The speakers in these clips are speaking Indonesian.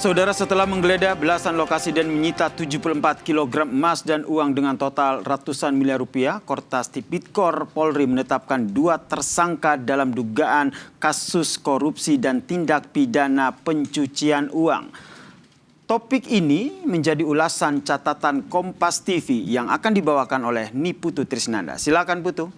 Saudara, setelah menggeledah belasan lokasi dan menyita 74 kg emas dan uang dengan total ratusan miliar rupiah, Kortas Tipikor Polri menetapkan 2 tersangka dalam dugaan kasus korupsi dan tindak pidana pencucian uang. Topik ini menjadi ulasan catatan Kompas TV yang akan dibawakan oleh Niputu Trisnanda. Silakan Putu.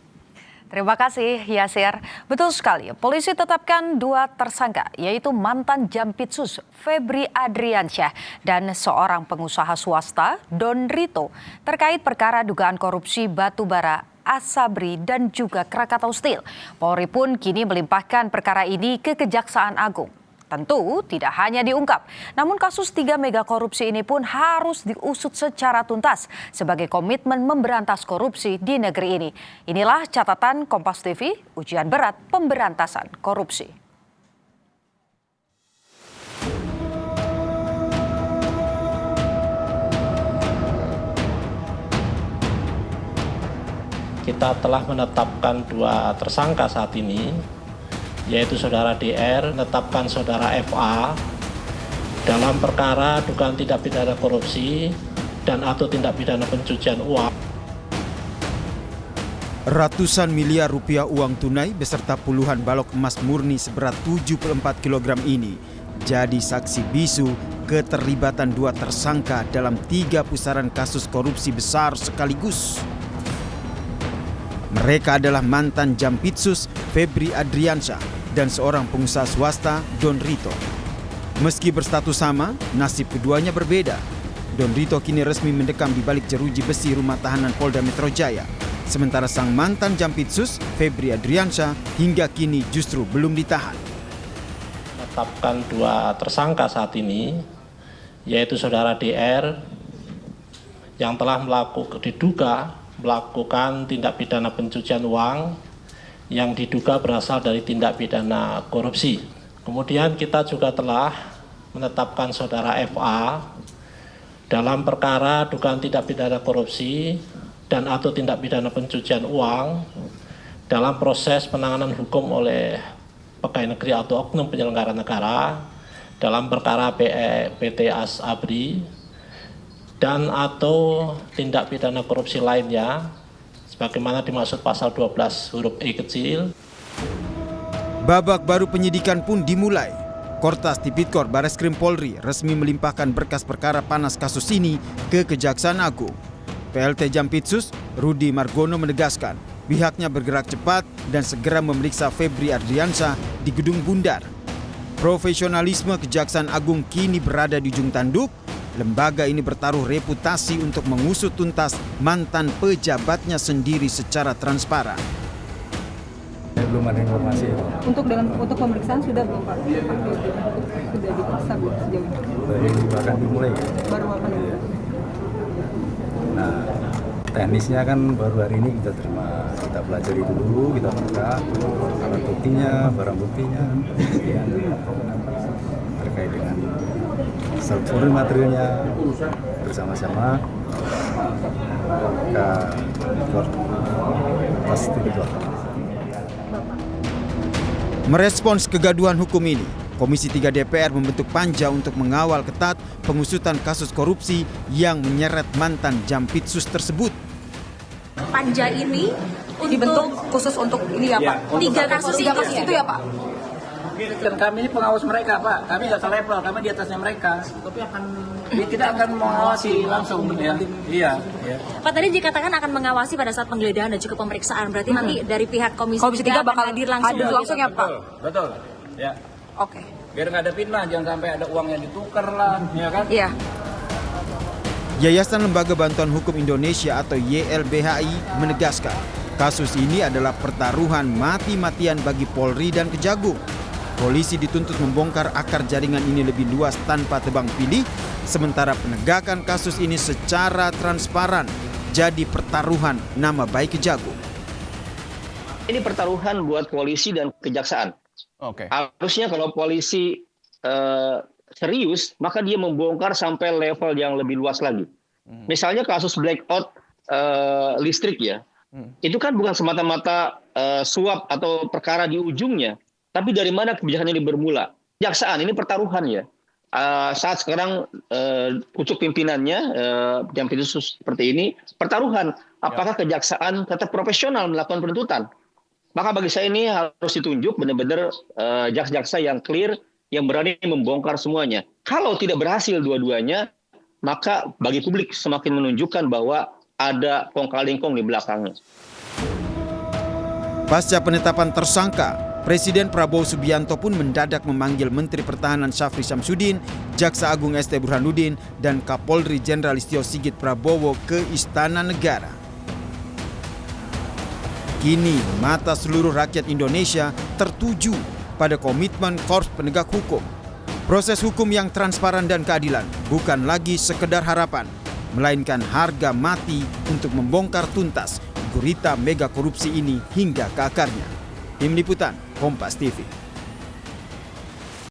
Terima kasih Yasir. Betul sekali, polisi tetapkan 2 tersangka yaitu mantan Jampitsus Febri Adriansyah dan seorang pengusaha swasta Don Rito terkait perkara dugaan korupsi batubara Asabri dan juga Krakatau Steel. Polri pun kini melimpahkan perkara ini ke Kejaksaan Agung. Tentu tidak hanya diungkap, namun kasus 3 mega korupsi ini pun harus diusut secara tuntas sebagai komitmen memberantas korupsi di negeri ini. Inilah catatan Kompas TV, ujian berat pemberantasan korupsi. Kita telah menetapkan 2 tersangka saat ini, yaitu saudara DR, menetapkan saudara FA dalam perkara dugaan tindak pidana korupsi dan atau tindak pidana pencucian uang. Ratusan miliar rupiah uang tunai beserta puluhan balok emas murni seberat 74 kg ini jadi saksi bisu keterlibatan 2 tersangka dalam 3 pusaran kasus korupsi besar sekaligus. Mereka adalah mantan Jampitsus Febri Adriansyah dan seorang pengusaha swasta Don Rito. Meski berstatus sama, nasib keduanya berbeda. Don Rito kini resmi mendekam di balik jeruji besi rumah tahanan Polda Metro Jaya. Sementara sang mantan Jampitsus Febri Adriansyah hingga kini justru belum ditahan. Menetapkan 2 tersangka saat ini, yaitu saudara DR yang telah diduga melakukan tindak pidana pencucian uang yang diduga berasal dari tindak pidana korupsi. Kemudian kita juga telah menetapkan saudara FA dalam perkara dugaan tindak pidana korupsi dan atau tindak pidana pencucian uang dalam proses penanganan hukum oleh pegawai negeri atau oknum penyelenggara negara dalam perkara PT Asabri dan atau tindak pidana korupsi lainnya sebagaimana dimaksud pasal 12 huruf E kecil. Babak baru penyidikan pun dimulai. Kortas Tipikor Bareskrim Polri resmi melimpahkan berkas perkara panas kasus ini ke Kejaksaan Agung. PLT Jampitsus Rudi Margono menegaskan pihaknya bergerak cepat dan segera memeriksa Febri Adriansyah di Gedung Bundar. Profesionalisme Kejaksaan Agung kini berada di ujung tanduk. Lembaga ini bertaruh reputasi untuk mengusut tuntas mantan pejabatnya sendiri secara transparan. Belum ada informasi. Untuk pemeriksaan sudah belum Pak? Sudah diperiksa belum sejauh ini? Bahkan dimulai. Baru akan dimulai. Nah, teknisnya kan baru hari ini kita terima, kita pelajari dulu, kita buka alat buktinya, barang buktinya, kemudian terkait dengan struktur materialnya bersama-sama ke Kompas Tipikor. Merespons kegaduhan hukum ini, Komisi 3 DPR membentuk panja untuk mengawal ketat pengusutan kasus korupsi yang menyeret mantan Jampitsus tersebut. Panja ini Dibentuk khusus untuk ini ya Pak? 3 kasus itu ya Pak? Dan kami ini pengawas mereka, Pak. Kami nggak selevel, kami di atasnya mereka. Tapi tidak akan mengawasi langsung, ya. Iya. Pak, tadi dikatakan akan mengawasi pada saat penggeledahan dan juga pemeriksaan. Berarti nanti dari pihak Komisi 3 bakal hadir langsung ya Pak? Betul. Ya. Oke. Biar nggak ada fitnah, jangan sampai ada uang yang ditukar lah, ya kan? Iya. Yayasan Lembaga Bantuan Hukum Indonesia atau YLBHI menegaskan kasus ini adalah pertaruhan mati-matian bagi Polri dan Kejagung. Polisi dituntut membongkar akar jaringan ini lebih luas tanpa tebang pilih, sementara penegakan kasus ini secara transparan jadi pertaruhan nama baik Kejagung. Ini pertaruhan buat polisi dan kejaksaan. Harusnya kalau polisi serius, maka dia membongkar sampai level yang lebih luas lagi. Misalnya kasus blackout listrik ya, itu kan bukan semata-mata suap atau perkara di ujungnya, tapi dari mana kebijakan ini bermula. Kejaksaan ini pertaruhan ya. saat sekarang pucuk pimpinannya Jampitsus seperti ini, pertaruhan apakah kejaksaan tetap profesional melakukan penuntutan. Maka bagi saya ini harus ditunjuk benar-benar jaksa-jaksa yang clear, yang berani membongkar semuanya. Kalau tidak berhasil dua-duanya, maka bagi publik semakin menunjukkan bahwa ada kong-kalingkong di belakangnya. Pasca penetapan tersangka, Presiden Prabowo Subianto pun mendadak memanggil Menteri Pertahanan Syafri Syamsuddin, Jaksa Agung ST Burhanuddin, dan Kapolri Jenderal Listio Sigit Prabowo ke Istana Negara. Kini mata seluruh rakyat Indonesia tertuju pada komitmen Korps Penegak Hukum. Proses hukum yang transparan dan keadilan bukan lagi sekedar harapan, melainkan harga mati untuk membongkar tuntas gurita mega korupsi ini hingga ke akarnya. Tim Liputan, Kompas TV.